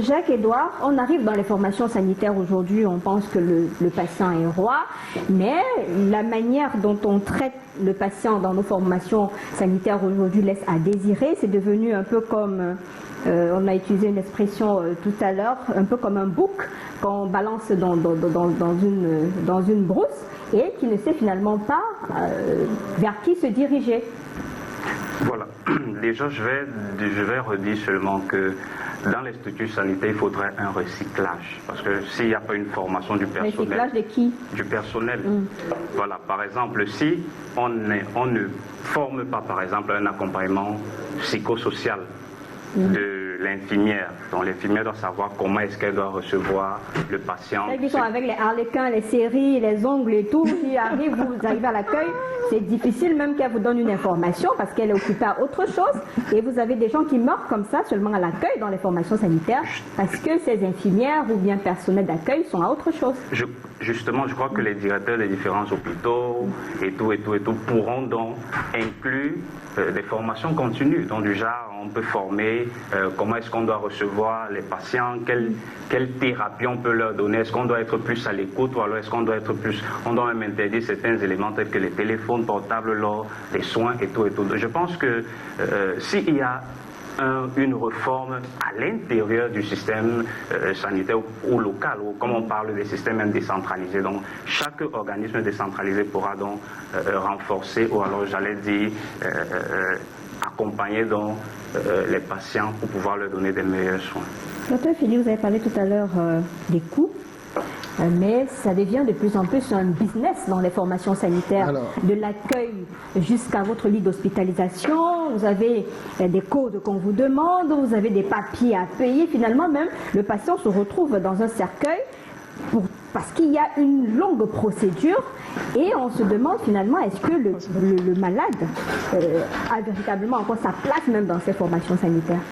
Jacques-Édouard, on arrive dans les formations sanitaires aujourd'hui, on pense que le patient est roi, mais la manière dont on traite le patient dans nos formations sanitaires aujourd'hui laisse à désirer. C'est devenu un peu comme, on a utilisé une expression tout à l'heure, un peu comme un bouc qu'on balance dans une brousse et qui ne sait finalement pas vers qui se diriger. Voilà. Déjà, je vais redire seulement que dans les structures sanitaires, il faudrait un recyclage. Parce que s'il n'y a pas une formation du personnel... Recyclage de qui? Du personnel. Voilà. Par exemple, si on ne forme pas, par exemple, un accompagnement psychosocial de l'infirmière. Donc l'infirmière doit savoir comment est-ce qu'elle doit recevoir le patient. Ils sont avec les harlequins, les séries, les ongles et tout, qui arrivent, vous arrivez à l'accueil, c'est difficile même qu'elle vous donne une information parce qu'elle est occupée à autre chose. Et vous avez des gens qui meurent comme ça seulement à l'accueil dans les formations sanitaires parce que ces infirmières ou bien personnels d'accueil sont à autre chose. Justement, je crois que les directeurs des différents hôpitaux et tout pourront donc inclure des formations continues. Donc du genre, on peut former comment est-ce qu'on doit recevoir les patients, quelle thérapie on peut leur donner, est-ce qu'on doit être plus à l'écoute ou alors est-ce qu'on doit être plus, on doit même interdire certains éléments tels que les téléphones portables lors des soins et tout. Je pense que s'il y a une réforme à l'intérieur du système sanitaire ou local, ou comme on parle des systèmes décentralisés. Donc, chaque organisme décentralisé pourra donc renforcer, ou alors j'allais dire accompagner donc les patients pour pouvoir leur donner des meilleurs soins. Docteur Philippe, vous avez parlé tout à l'heure des coûts. Mais ça devient de plus en plus un business dans les formations sanitaires, de l'accueil jusqu'à votre lit d'hospitalisation. Vous avez des codes qu'on vous demande, vous avez des papiers à payer. Finalement, même, le patient se retrouve dans un cercueil parce qu'il y a une longue procédure et on se demande finalement est-ce que le malade a véritablement encore sa place même dans ces formations sanitaires.